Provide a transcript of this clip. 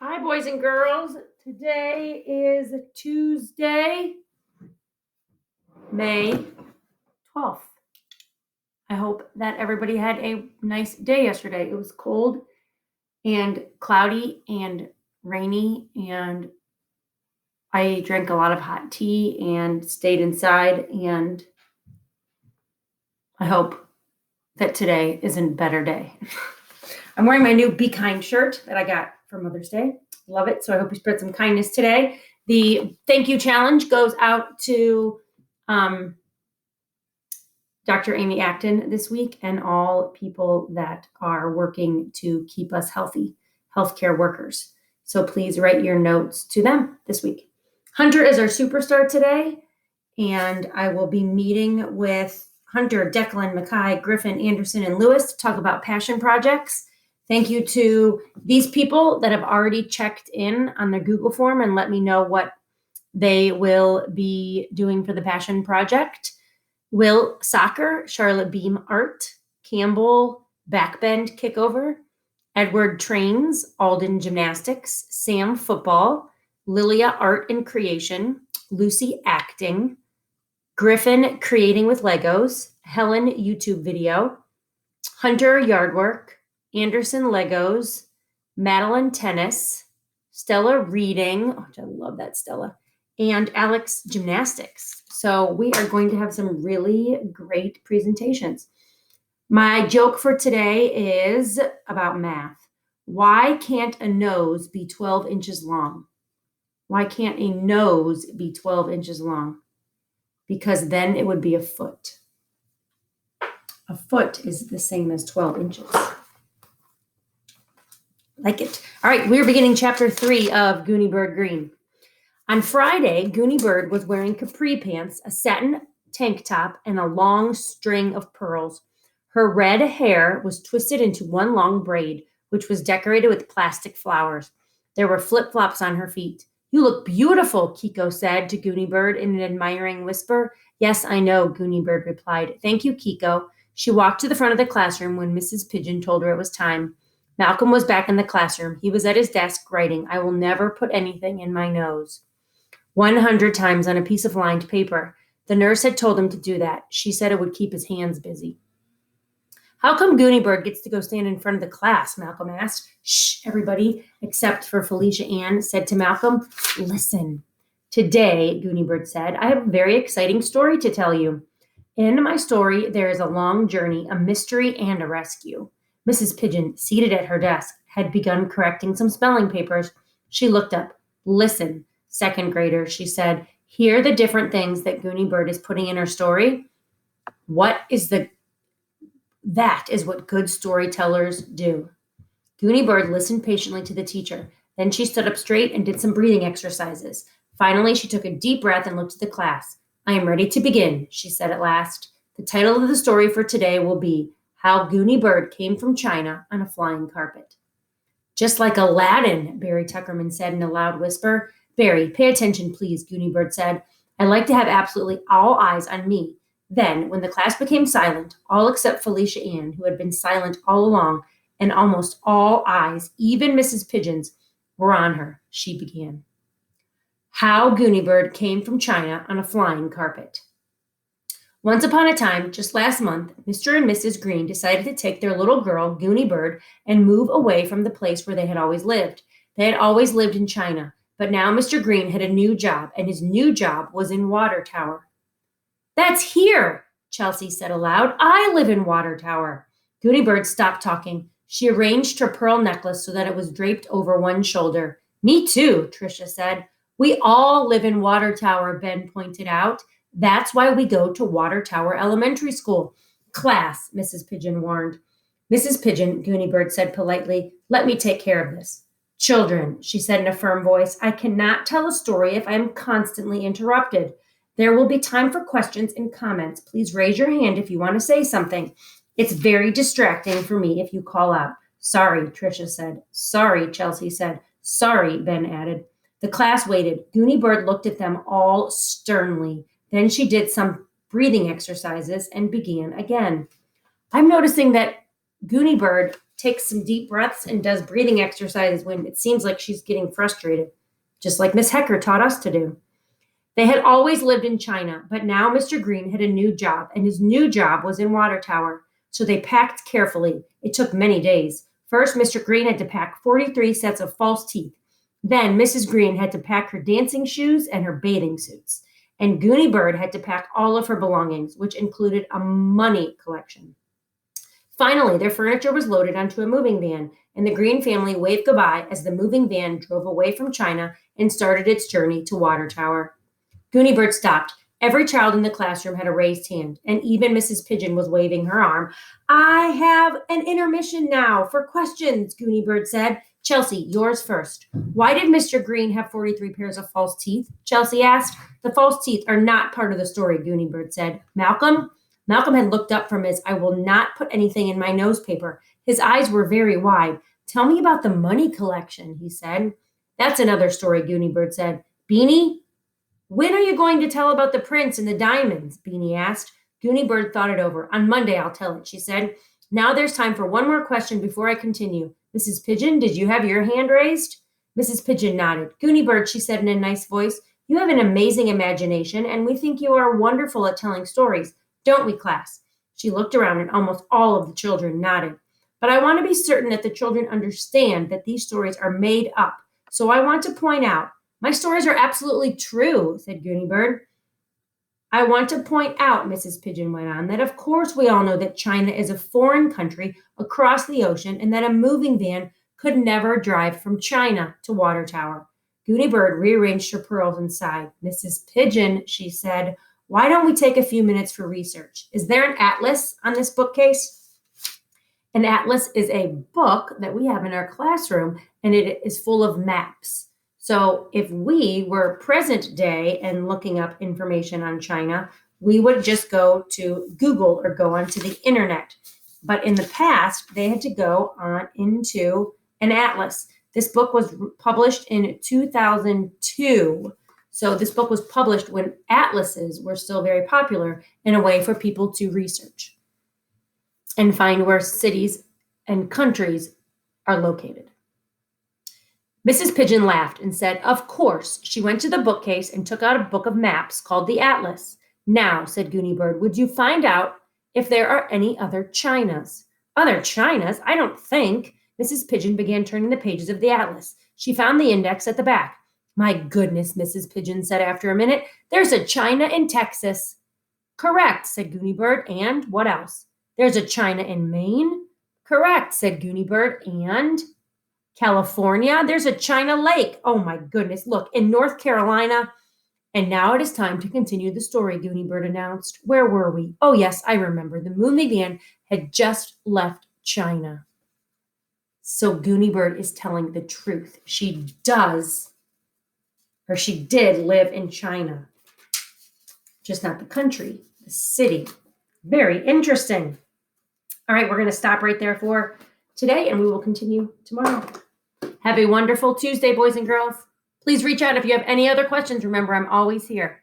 Hi, boys and girls. Today is Tuesday, May 12th. I hope that everybody had a nice day yesterday. It was cold and cloudy and rainy, and I drank a lot of hot tea and stayed inside, and I hope that today is a better day. I'm wearing my new Be Kind shirt that I got for Mother's Day. Love it. So I hope you spread some kindness today. The thank you challenge goes out to Dr. Amy Acton this week and all people that are working to keep us healthy, healthcare workers. So please write your notes to them this week. Hunter is our superstar today, and I will be meeting with Hunter, Declan, Mackay, Griffin, Anderson, and Lewis to talk about passion projects. Thank you to these people that have already checked in on their Google form and let me know what they will be doing for the passion project. Will Soccer, Charlotte Beam Art, Campbell Backbend Kickover, Edward Trains, Alden Gymnastics, Sam Football, Lilia Art and Creation, Lucy Acting, Griffin Creating with Legos, Helen YouTube Video, Hunter Yardwork, Anderson Legos, Madeline Tennis, Stella Reading, which I love that Stella, and Alex Gymnastics. So we are going to have some really great presentations. My joke for today is about math. Why can't a nose be 12 inches long? Why can't a nose be 12 inches long? Because then it would be a foot. A foot is the same as 12 inches. Like it. All right, we're beginning chapter 3 of Goonie Bird Green. On Friday, Goonie Bird was wearing capri pants, a satin tank top, and a long string of pearls. Her red hair was twisted into one long braid, which was decorated with plastic flowers. There were flip-flops on her feet. "You look beautiful," Kiko said to Goonie Bird in an admiring whisper. "Yes, I know," Goonie Bird replied. "Thank you, Kiko." She walked to the front of the classroom when Mrs. Pigeon told her it was time. Malcolm was back in the classroom. He was at his desk writing, "I will never put anything in my nose." 100 times on a piece of lined paper. The nurse had told him to do that. She said it would keep his hands busy. "How come Goonie Bird gets to go stand in front of the class?" Malcolm asked. "Shh, everybody, except for Felicia Ann said to Malcolm. "Listen." "Today," Goonie Bird said, "I have a very exciting story to tell you. In my story, there is a long journey, a mystery, and a rescue." Mrs. Pigeon, seated at her desk, had begun correcting some spelling papers. She looked up. "Listen, second graders," she said. "Hear the different things that Goonie Bird is putting in her story? That is what good storytellers do." Goonie Bird listened patiently to the teacher. Then she stood up straight and did some breathing exercises. Finally, she took a deep breath and looked at the class. "I am ready to begin," she said at last. "The title of the story for today will be How Goonie Bird Came from China on a Flying Carpet." "Just like Aladdin," Barry Tuckerman said in a loud whisper. "Barry, pay attention, please," Goonie Bird said. "I'd like to have absolutely all eyes on me." Then, when the class became silent, all except Felicia Ann, who had been silent all along, and almost all eyes, even Mrs. Pigeon's, were on her, she began. How Goonie Bird Came from China on a Flying Carpet. Once upon a time, just last month, Mr. and Mrs. Green decided to take their little girl, Goonie Bird, and move away from the place where they had always lived. They had always lived in China, but now Mr. Green had a new job, and his new job was in Water Tower. "That's here," Chelsea said aloud. "I live in Water Tower." Goonie Bird stopped talking. She arranged her pearl necklace so that it was draped over one shoulder. "Me too," Tricia said. "We all live in Water Tower," Ben pointed out. "That's why we go to Water Tower Elementary School." "Class," Mrs. Pigeon warned. "Mrs. Pigeon," Goonie Bird said politely, "let me take care of this." "Children," she said in a firm voice, "I cannot tell a story if I am constantly interrupted. There will be time for questions and comments. Please raise your hand if you want to say something. It's very distracting for me if you call out." "Sorry," Tricia said. "Sorry," Chelsea said. "Sorry," Ben added. The class waited. Goonie Bird looked at them all sternly. Then she did some breathing exercises and began again. "I'm noticing that Goonie Bird takes some deep breaths and does breathing exercises when it seems like she's getting frustrated, just like Miss Hecker taught us to do. They had always lived in China, but now Mr. Green had a new job, and his new job was in Water Tower. So they packed carefully. It took many days. First, Mr. Green had to pack 43 sets of false teeth. Then Mrs. Green had to pack her dancing shoes and her bathing suits. And Goonie Bird had to pack all of her belongings, which included a money collection. Finally, their furniture was loaded onto a moving van, and the Green family waved goodbye as the moving van drove away from China and started its journey to Water Tower. Goonie Bird stopped. Every child in the classroom had a raised hand, and even Mrs. Pigeon was waving her arm. "I have an intermission now for questions," Goonie Bird said. "Chelsea, yours first." "Why did Mr. Green have 43 pairs of false teeth?" Chelsea asked. "The false teeth are not part of the story," Goonie Bird said. "Malcolm?" Malcolm had looked up from his "I will not put anything in my nose" paper. His eyes were very wide. "Tell me about the money collection," he said. "That's another story," Goonie Bird said. "Beanie? When are you going to tell about the prince and the diamonds?" Beanie asked. Goonie Bird thought it over. "On Monday, I'll tell it," she said. "Now there's time for one more question before I continue. Mrs. Pigeon, did you have your hand raised?" Mrs. Pigeon nodded. "Goonie Bird," she said in a nice voice, "you have an amazing imagination, and we think you are wonderful at telling stories. Don't we, class?" She looked around, and almost all of the children nodded. "But I want to be certain that the children understand that these stories are made up. So I want to point out, my stories are absolutely true," said Goonie Bird. "I want to point out," Mrs. Pigeon went on, "that of course we all know that China is a foreign country across the ocean and that a moving van could never drive from China to Water Tower." Goonie Bird rearranged her pearls and sighed. "Mrs. Pigeon," she said, "why don't we take a few minutes for research? Is there an atlas on this bookcase?" An atlas is a book that we have in our classroom, and it is full of maps. So if we were present day and looking up information on China, we would just go to Google or go onto the internet. But in the past, they had to go on into an atlas. This book was published in 2002. So this book was published when atlases were still very popular in a way for people to research and find where cities and countries are located. Mrs. Pigeon laughed and said, "Of course." She went to the bookcase and took out a book of maps called the Atlas. "Now," said Goonie Bird, "would you find out if there are any other Chinas?" "Other Chinas? I don't think." Mrs. Pigeon began turning the pages of the atlas. She found the index at the back. "My goodness," Mrs. Pigeon said after a minute, "there's a China in Texas." "Correct," said Goonie Bird. "And what else?" "There's a China in Maine." "Correct," said Goonie Bird. "And California? There's a China Lake." "Oh my goodness, look, in North Carolina." "And now it is time to continue the story," Goonie Bird announced. "Where were we? Oh yes, I remember. The moving van had just left China." So Goonie Bird is telling the truth. She did live in China. Just not the country, the city. Very interesting. All right, we're going to stop right there for today, and we will continue tomorrow. Have a wonderful Tuesday, boys and girls. Please reach out if you have any other questions. Remember, I'm always here.